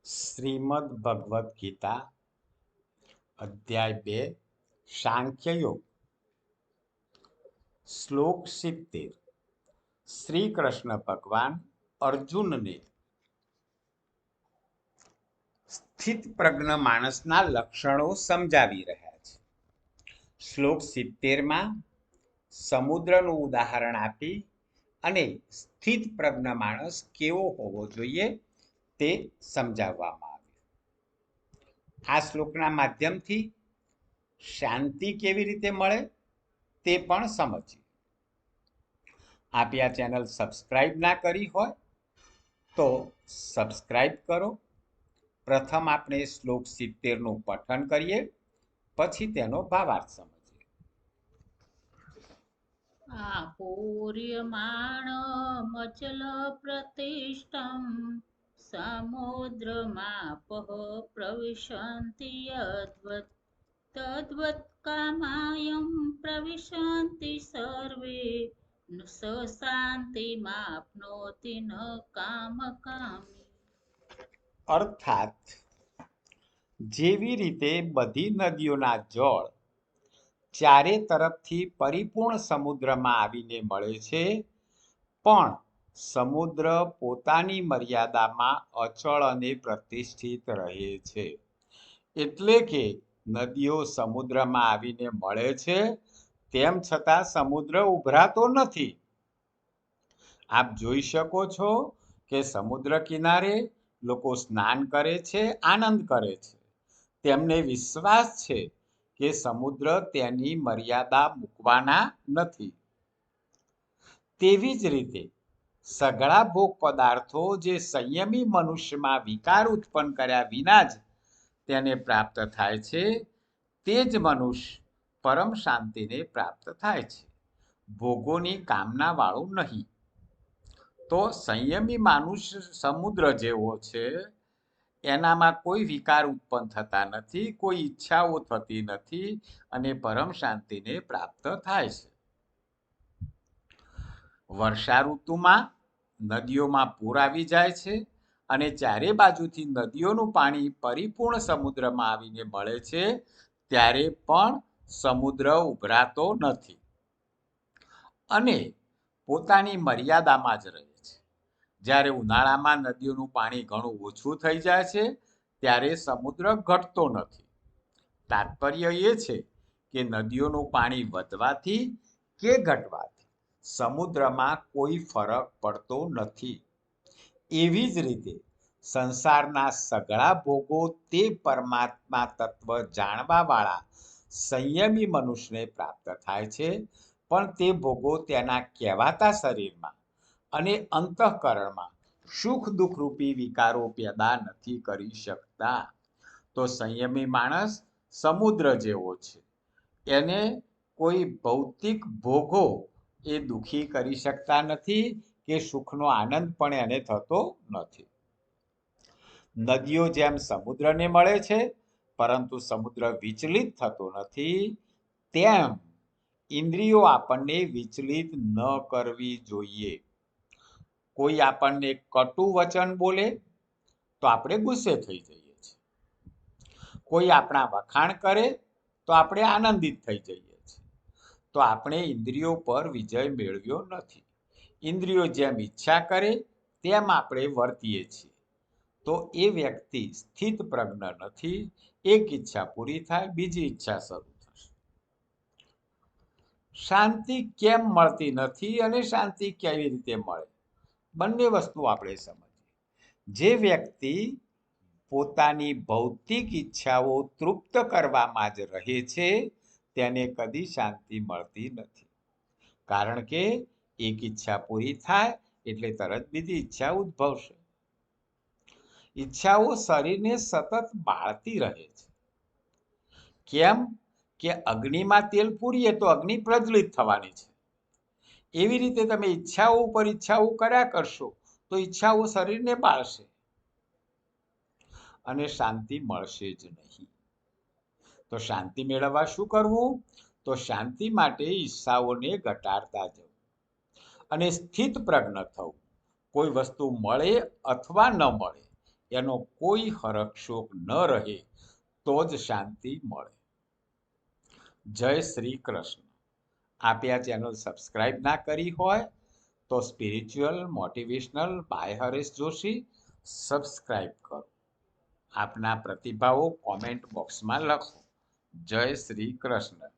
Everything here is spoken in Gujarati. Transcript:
શ્રીમદ ભગવદ્ ગીતા અધ્યાય 2 સાંખ્ય યોગ શ્લોક 70 શ્રી કૃષ્ણ ભગવાન અર્જુનને સ્થિત પ્રજ્ઞ માણસના લક્ષણો સમજાવી રહ્યા છે. શ્લોક 70માં સમુદ્રનું ઉદાહરણ આપી અને સ્થિત પ્રજ્ઞ માણસ કેવો હોવો જોઈએ તે સમજાવવામાં આવ્યું. આ શ્લોકના માધ્યમથી શાંતિ કેવી રીતે મળે તે પણ સમજીએ. આપે આ ચેનલ સબસ્ક્રાઇબ ના કરી હોય તો સબસ્ક્રાઇબ કરો. પ્રથમ આપણે શ્લોક 70નું પઠન કરીએ, પછી તેનો ભાવાર્થ સમજીએ. આપૂર્યમાણમચલ પ્રતિષ્ઠં સમુદ્રમાપઃ પ્રવિશન્તિ યદ્વत् તદ્વत् કામાયં પ્રવિશન્તિ સર્વે સ શાંતિમાપ્નોતિ ન કામકામી. અર્થાત જેવી રીતે બધી નદીઓના જળ ચારે તરફથી પરિપૂર્ણ સમુદ્રમાં આવીને મળે છે, પણ સમુદ્ર પોતાની મર્યાદામાં અચળ અને પ્રતિષ્ઠિત રહે છે. એટલે કે નદીઓ સમુદ્રમાં આવીને મળે છે, તેમ છતાં સમુદ્ર ઉભરાતો નથી. આપ જોઈ શકો છો કે સમુદ્ર કિનારે લોકો સ્નાન કરે છે, આનંદ કરે છે. તેમને વિશ્વાસ છે કે સમુદ્ર તેની મર્યાદા મૂકવાના નથી. તેવી જ રીતે સઘળા ભોગ પદાર્થો જે સંયમી મનુષ્યમાં વિકાર ઉત્પન્ન કર્યા વિના જ તેને પ્રાપ્ત થાય છે, તે જ મનુષ્ય પરમ શાંતિને પ્રાપ્ત થાય છે, ભોગોની કામના વાળું નહીં. તો સંયમી મનુષ્ય સમુદ્ર જેવો છે, એનામાં કોઈ વિકાર ઉત્પન્ન થતા નથી, કોઈ ઈચ્છાઓ થતી નથી અને પરમ શાંતિને પ્રાપ્ત થાય છે. વર્ષા ઋતુમાં નદીઓમાં પૂર આવી જાય છે અને ચારે બાજુથી નદીઓનું પાણી પરિપૂર્ણ સમુદ્રમાં આવીને મળે છે, ત્યારે પણ સમુદ્ર ઉભરાતો નથી અને પોતાની મર્યાદામાં જ રહે છે. જ્યારે ઉનાળામાં નદીઓનું પાણી ઘણું ઓછું થઈ જાય છે, ત્યારે સમુદ્ર ઘટતો નથી. તાત્પર્ય એ છે કે નદીઓનું પાણી વધવાથી કે ઘટવાથી સમુદ્રમાં કોઈ ફરક પડતો નથી. એવી જ રીતે સંસારના સઘળા ભોગો તે પરમાત્મા તત્વ જાણવાવાળા સંયમી મનુષ્યને પ્રાપ્ત થાય છે, પણ તે ભોગો તેના કહેવાતા શરીરમાં અને અંતઃકરણમાં સુખ દુઃખ રૂપી વિકારો પેદા નથી કરી શકતા. તો સંયમી માણસ સમુદ્ર જેવો છે, એને કોઈ ભૌતિક ભોગો એ દુઃખી કરી શકતા નથી કે સુખનો આનંદ પણ એને થતો નથી. નદીઓ જેમ સમુદ્રને મળે છે, પરંતુ સમુદ્ર વિચલિત થતો નથી, તેમ ઇન્દ્રિયો આપણને વિચલિત ન કરવી જોઈએ. કોઈ આપણને કટુ વચન બોલે તો આપણે ગુસ્સે થઈ જઈએ છીએ. કોઈ આપણા વખાણ કરે તો આપણે આનંદિત થઈ જઈએ છીએ. તો આપણે ઇન્દ્રિયો પર વિજય મેળવ્યો નથી. ઇન્દ્રિયો જેમ ઈચ્છા કરે તેમ આપણે વર્તીએ છીએ. તો એ વ્યક્તિ સ્થિત પ્રજ્ઞ નથી. એક ઈચ્છા પૂરી થાય, બીજી ઈચ્છા શરૂ થશે. શાંતિ કેમ મળતી નથી અને શાંતિ કેવી રીતે મળે, બંને વસ્તુ આપણે સમજીએ. જે વ્યક્તિ પોતાની ભૌતિક ઈચ્છાઓ તૃપ્ત કરવામાં જ રહે છે, તેને કદી શાંતિ મળતી નથી. કારણ કે એક ઈચ્છા પૂરી થાય એટલે તરત બીજી ઈચ્છા ઉદ્ભવશે. ઈચ્છાઓ શરીરને સતત બાળતી રહે છે. કેમ કે અગ્નિમાં તેલ પૂરીએ તો અગ્નિ પ્રજ્વલિત થવાની છે. એવી રીતે તમે ઈચ્છાઓ ઉપર ઈચ્છાઓ કર્યા કરશો તો ઈચ્છાઓ શરીરને બાળશે અને શાંતિ મળશે જ નહીં. તો શાંતિ મેળવવા શું કરવું? તો શાંતિ માટે ઈચ્છાઓને ઘટાડતા જવું અને સ્થિત પ્રજ્ઞ થવું. કોઈ વસ્તુ મળે અથવા ન મળે એનો કોઈ હરખશોક ન રહે તો જ શાંતિ મળે. જય શ્રી કૃષ્ણ. આપે આ ચેનલ સબસ્ક્રાઇબ ના કરી હોય તો spiritual motivational by Haresh Joshi subscribe કરો. આપના પ્રતિભાવો કોમેન્ટ બોક્સમાં લખો. જય શ્રી કૃષ્ણ.